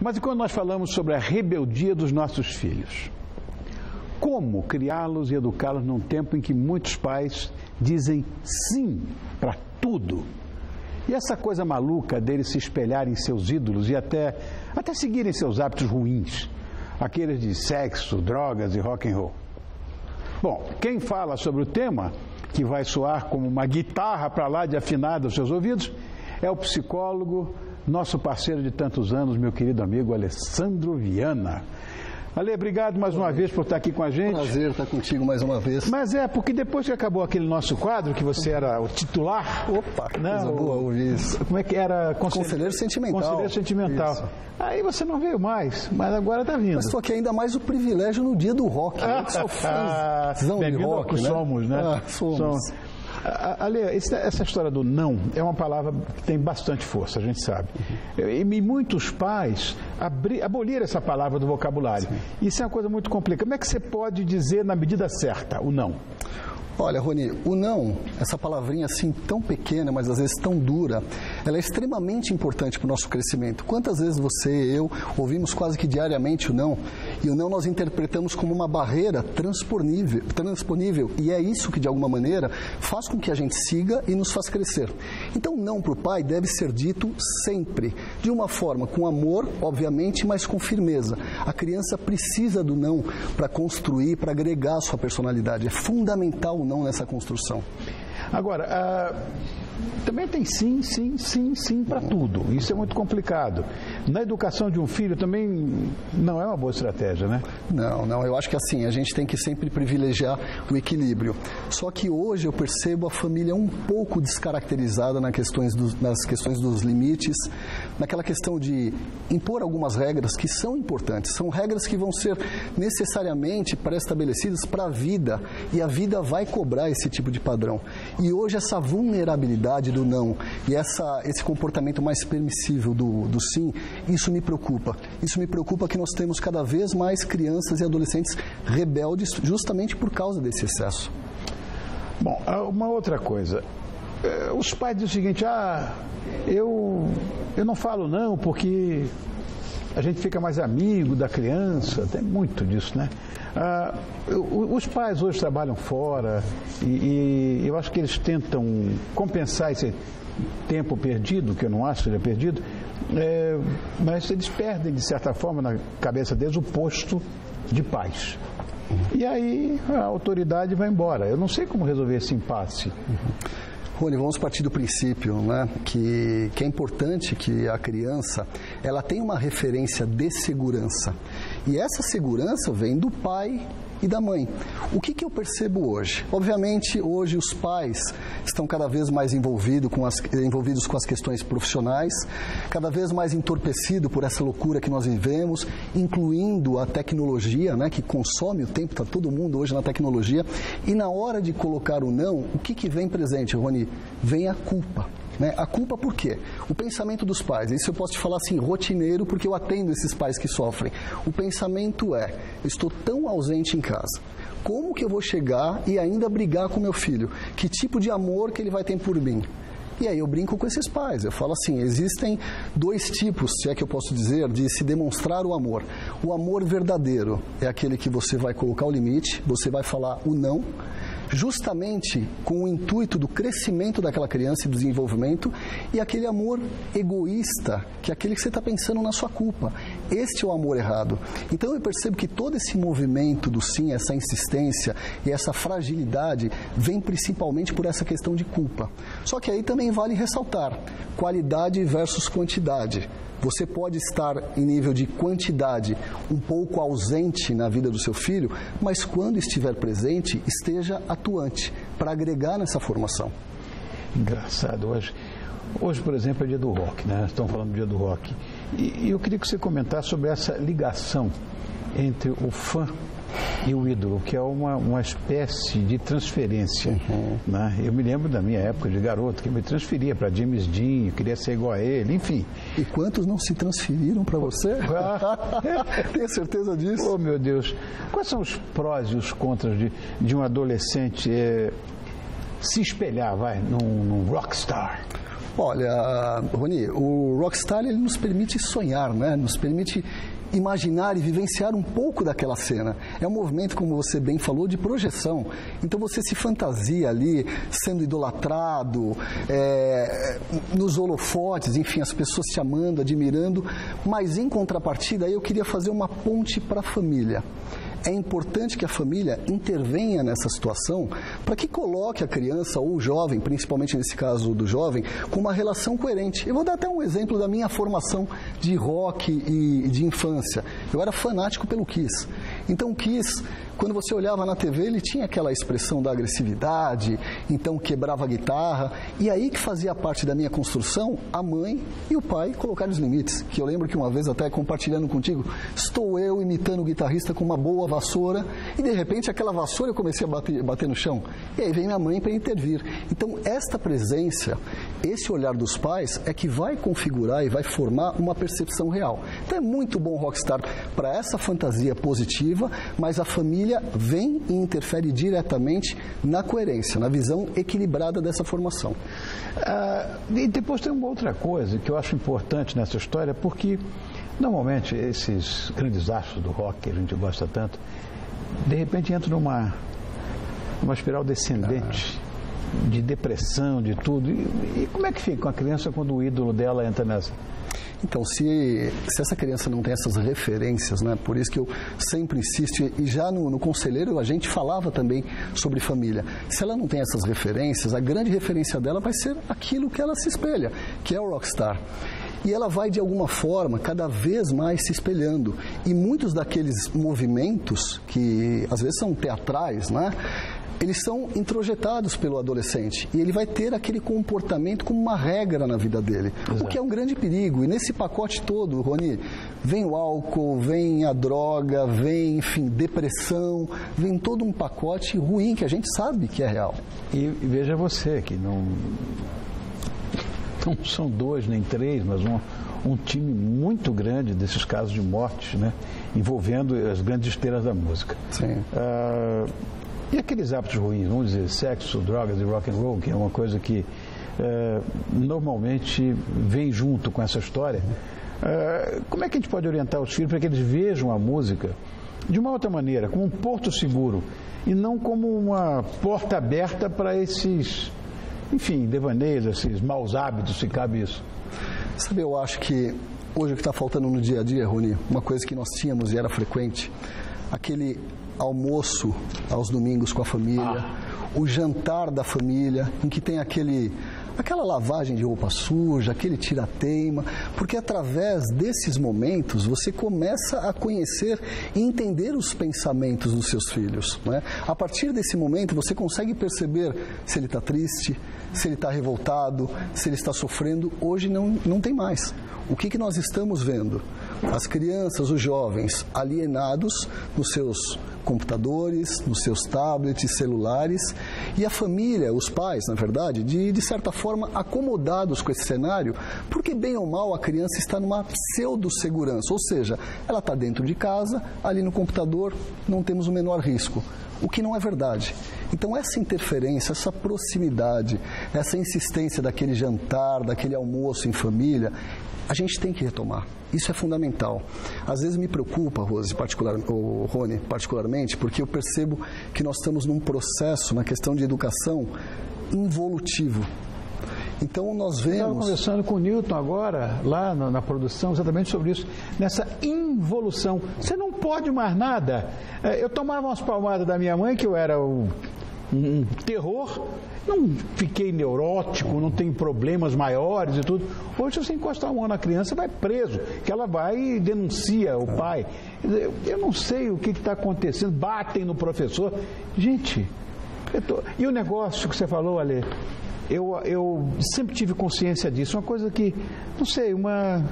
Mas e quando nós falamos sobre a rebeldia dos nossos filhos? Como criá-los e educá-los num tempo em que muitos pais dizem sim para tudo? E essa coisa maluca deles se espelharem em seus ídolos e até seguirem seus hábitos ruins, aqueles de sexo, drogas e rock and roll. Bom, quem fala sobre o tema, que vai soar como uma guitarra para lá de afinada aos seus ouvidos, é o psicólogo, nosso parceiro de tantos anos, meu querido amigo Alessandro Viana. Ale, obrigado mais uma vez por estar aqui com a gente. Prazer estar contigo mais uma vez. Mas porque depois que acabou aquele nosso quadro, que você era o titular... Opa, que coisa boa ouvir isso. Como é que era? Conselheiro sentimental. Conselheiro sentimental. Isso. Aí você não veio mais, mas agora está vindo. Mas estou aqui ainda mais o privilégio no dia do rock. Eu sou fãzão de rock, né? Somos, né? Somos. Ale, essa história do não é uma palavra que tem bastante força, a gente sabe. E muitos pais aboliram essa palavra do vocabulário. Sim. Isso é uma coisa muito complicada. Como é que você pode dizer na medida certa o não? Olha, Rony, o não, essa palavrinha assim tão pequena, mas às vezes tão dura, ela é extremamente importante para o nosso crescimento. Quantas vezes você e eu ouvimos quase que diariamente o não, e o não nós interpretamos como uma barreira transponível, e é isso que de alguma maneira faz com que a gente siga e nos faz crescer. Então, não para o pai deve ser dito sempre, de uma forma com amor, obviamente, mas com firmeza. A criança precisa do não para construir, para agregar a sua personalidade. É fundamental o não nessa construção. Agora, também tem sim para tudo. Isso é muito complicado. Na educação de um filho também não é uma boa estratégia, né? Não. Eu acho que assim, a gente tem que sempre privilegiar o equilíbrio. Só que hoje eu percebo a família um pouco descaracterizada nas questões dos limites, naquela questão de impor algumas regras que são importantes. São regras que vão ser necessariamente pré-estabelecidas para a vida, e a vida vai cobrar esse tipo de padrão. E hoje essa vulnerabilidade do não e esse comportamento mais permissível do sim, isso me preocupa. Isso me preocupa que nós temos cada vez mais crianças e adolescentes rebeldes justamente por causa desse excesso. Bom, uma outra coisa. Os pais dizem o seguinte, eu não falo não porque a gente fica mais amigo da criança, tem muito disso, né? Os pais hoje trabalham fora e eu acho que eles tentam compensar esse tempo perdido, que eu não acho que seja perdido, mas eles perdem, de certa forma, na cabeça deles, o posto de pais. E aí a autoridade vai embora. Eu não sei como resolver esse impasse. Rony, vamos partir do princípio, né, que é importante que a criança ela tenha uma referência de segurança. E essa segurança vem do pai e da mãe. O que eu percebo hoje? Obviamente, hoje os pais estão cada vez mais envolvidos com as questões profissionais, cada vez mais entorpecidos por essa loucura que nós vivemos, incluindo a tecnologia, né, que consome o tempo, está todo mundo hoje na tecnologia. E na hora de colocar o não, o que vem presente, Rony? Vem a culpa. A culpa por quê? O pensamento dos pais, isso eu posso te falar assim, rotineiro, porque eu atendo esses pais que sofrem. O pensamento eu estou tão ausente em casa, como que eu vou chegar e ainda brigar com meu filho? Que tipo de amor que ele vai ter por mim? E aí eu brinco com esses pais, eu falo assim, existem dois tipos, se é que eu posso dizer, de se demonstrar o amor. O amor verdadeiro é aquele que você vai colocar o limite, você vai falar o não, justamente com o intuito do crescimento daquela criança e do desenvolvimento, e aquele amor egoísta, que é aquele que você está pensando na sua culpa. Este é o amor errado. Então eu percebo que todo esse movimento do sim, essa insistência e essa fragilidade vem principalmente por essa questão de culpa. Só que aí também vale ressaltar qualidade versus quantidade. Você pode estar em nível de quantidade um pouco ausente na vida do seu filho, mas quando estiver presente, esteja atuante para agregar nessa formação. Engraçado, hoje, por exemplo, é dia do rock, né? Estamos falando do dia do rock. E eu queria que você comentasse sobre essa ligação entre o fã e o ídolo, que é uma espécie de transferência. Né? Eu me lembro da minha época de garoto, que me transferia para James Dean, eu queria ser igual a ele, enfim. E quantos não se transferiram para você? Tenho certeza disso. Oh, meu Deus. Quais são os prós e os contras de um adolescente se espelhar, num rockstar? Olha, Rony, o Rockstar ele nos permite sonhar, né? Nos permite imaginar e vivenciar um pouco daquela cena. É um movimento, como você bem falou, de projeção. Então você se fantasia ali, sendo idolatrado, nos holofotes, enfim, as pessoas te amando, admirando, mas em contrapartida, aí eu queria fazer uma ponte para a família. É importante que a família intervenha nessa situação para que coloque a criança ou o jovem, principalmente nesse caso do jovem, com uma relação coerente. Eu vou dar até um exemplo da minha formação de rock e de infância. Eu era fanático pelo Kiss. Então o Kiss, quando você olhava na TV, ele tinha aquela expressão da agressividade, então quebrava a guitarra. E aí que fazia parte da minha construção, a mãe e o pai colocaram os limites. Que eu lembro que uma vez, até compartilhando contigo, estou eu imitando o guitarrista com uma boa vassoura e de repente aquela vassoura eu comecei a bater no chão. E aí vem minha mãe para intervir. Então esta presença, esse olhar dos pais é que vai configurar e vai formar uma percepção real. Então é muito bom Rockstar para essa fantasia positiva, mas a família vem e interfere diretamente na coerência, na visão equilibrada dessa formação. E depois tem uma outra coisa que eu acho importante nessa história, porque normalmente esses grandes astros do rock que a gente gosta tanto, de repente entram numa espiral descendente de depressão, de tudo. E como é que fica com a criança quando o ídolo dela entra nessa? Então, se essa criança não tem essas referências, né, por isso que eu sempre insisto, e já no Conselheiro a gente falava também sobre família. Se ela não tem essas referências, a grande referência dela vai ser aquilo que ela se espelha, que é o Rockstar. E ela vai, de alguma forma, cada vez mais se espelhando. E muitos daqueles movimentos, que às vezes são teatrais, né? Eles são introjetados pelo adolescente. E ele vai ter aquele comportamento como uma regra na vida dele. Exato. O que é um grande perigo. E nesse pacote todo, Rony, vem o álcool, vem a droga, vem, enfim, depressão, vem todo um pacote ruim que a gente sabe que é real. E veja você, que não são 2 nem 3, mas um time muito grande desses casos de mortes, né, envolvendo as grandes estrelas da música. Sim. E aqueles hábitos ruins, vamos dizer, sexo, drogas e rock and roll, que é uma coisa que normalmente vem junto com essa história. Como é que a gente pode orientar os filhos para que eles vejam a música de uma outra maneira, como um porto seguro, e não como uma porta aberta para esses, enfim, devaneios, esses maus hábitos, se cabe isso? Sabe, eu acho que hoje o que está faltando no dia a dia, Rony, uma coisa que nós tínhamos e era frequente, aquele almoço aos domingos com a família, o jantar da família, em que tem aquela lavagem de roupa suja, aquele tira-teima, porque através desses momentos você começa a conhecer e entender os pensamentos dos seus filhos, né? A partir desse momento você consegue perceber se ele está triste, se ele está revoltado, se ele está sofrendo. Hoje não tem mais. O que nós estamos vendo? As crianças, os jovens, alienados nos seus computadores, nos seus tablets, celulares, e a família, os pais, na verdade, de certa forma acomodados com esse cenário, porque bem ou mal a criança está numa pseudo-segurança, ou seja, ela está dentro de casa, ali no computador, não temos o menor risco, o que não é verdade. Então essa interferência, essa proximidade, essa insistência daquele jantar, daquele almoço em família, a gente tem que retomar. Isso é fundamental. Às vezes me preocupa, Rony, particularmente, porque eu percebo que nós estamos num processo, na questão de educação, involutivo. Então nós vemos... Eu estava conversando com o Newton agora, lá na produção, exatamente sobre isso, nessa involução. Você não pode mais nada. Eu tomava umas palmadas da minha mãe, que eu era um terror, não fiquei neurótico, não tenho problemas maiores e tudo. Hoje, se você encostar a mão na criança, vai preso, que ela vai e denuncia o pai. Eu não sei o que está acontecendo, batem no professor. Gente, e o negócio que você falou, Ale, eu sempre tive consciência disso, uma coisa que, não sei, uma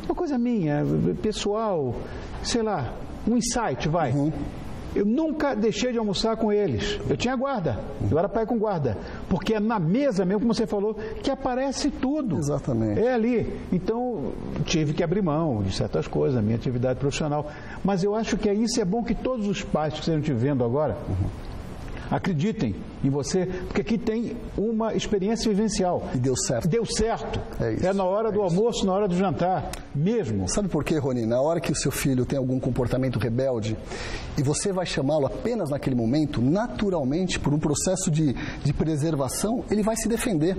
coisa minha, pessoal, sei lá, um insight, vai. Uhum. Eu nunca deixei de almoçar com eles. Eu tinha guarda. Eu era pai com guarda. Porque é na mesa mesmo, como você falou, que aparece tudo. Exatamente. É ali. Então, tive que abrir mão de certas coisas, a minha atividade profissional. Mas eu acho que isso é bom que todos os pais que estejam te vendo agora acreditem em você, porque aqui tem uma experiência vivencial. E deu certo. Deu certo. É isso. É na hora do almoço, na hora do jantar, mesmo. Sabe por quê, Rony? Na hora que o seu filho tem algum comportamento rebelde e você vai chamá-lo apenas naquele momento, naturalmente, por um processo de preservação, ele vai se defender.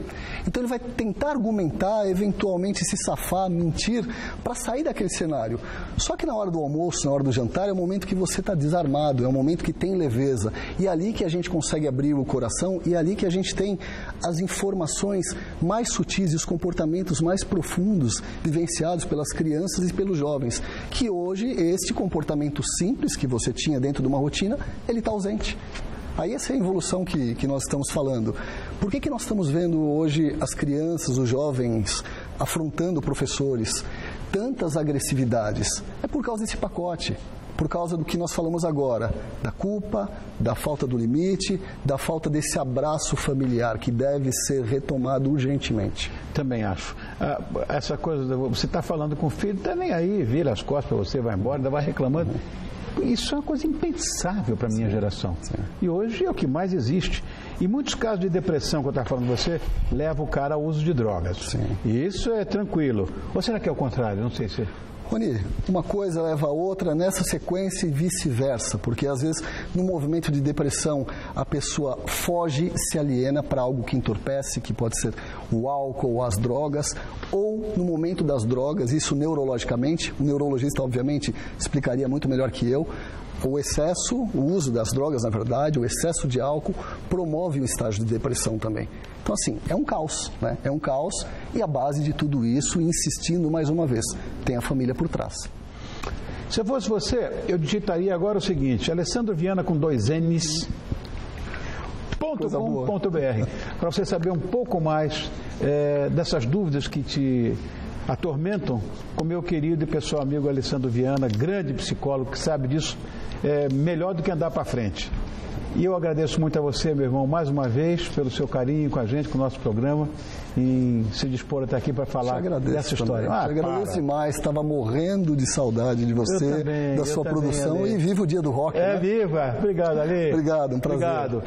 Então ele vai tentar argumentar, eventualmente se safar, mentir, para sair daquele cenário. Só que na hora do almoço, na hora do jantar, é o momento que você está desarmado, é o momento que tem leveza. E é ali que a gente consegue abrir o coração e é ali que a gente tem as informações mais sutis e os comportamentos mais profundos vivenciados pelas crianças e pelos jovens. Que hoje, este comportamento simples que você tinha dentro de uma rotina, ele está ausente. Aí essa é a evolução que nós estamos falando. Por que nós estamos vendo hoje as crianças, os jovens, afrontando professores? Tantas agressividades. É por causa desse pacote. Por causa do que nós falamos agora, da culpa, da falta do limite, da falta desse abraço familiar que deve ser retomado urgentemente. Também acho. Essa coisa, você está falando com o filho, está nem aí, vira as costas para você, vai embora, ainda vai reclamando. Isso é uma coisa impensável para a minha geração. Sim. E hoje é o que mais existe. E muitos casos de depressão, que eu estava falando com você, levam o cara ao uso de drogas. Sim. E isso é tranquilo. Ou será que é o contrário? Não sei se... Rony, uma coisa leva a outra nessa sequência e vice-versa, porque às vezes no movimento de depressão a pessoa foge, se aliena para algo que entorpece, que pode ser o álcool ou as drogas, ou no momento das drogas, isso neurologicamente, o neurologista obviamente explicaria muito melhor que eu, o excesso, o uso das drogas na verdade, o excesso de álcool promove um estágio de depressão também. Então, assim, é um caos, né? É um caos e a base de tudo isso, insistindo mais uma vez, tem a família por trás. Se eu fosse você, eu digitaria agora o seguinte, Alessandro Viana com 2 N's, .com.br, para você saber um pouco mais dessas dúvidas que te atormentam com meu querido e pessoal amigo Alessandro Viana, grande psicólogo que sabe disso melhor do que andar para frente. E eu agradeço muito a você, meu irmão, mais uma vez, pelo seu carinho com a gente, com o nosso programa, e se dispor até aqui para falar dessa história. Te agradeço demais, estava morrendo de saudade de você, da sua produção, e viva o Dia do Rock. Viva! Obrigado, Ale. Obrigado, um prazer. Obrigado.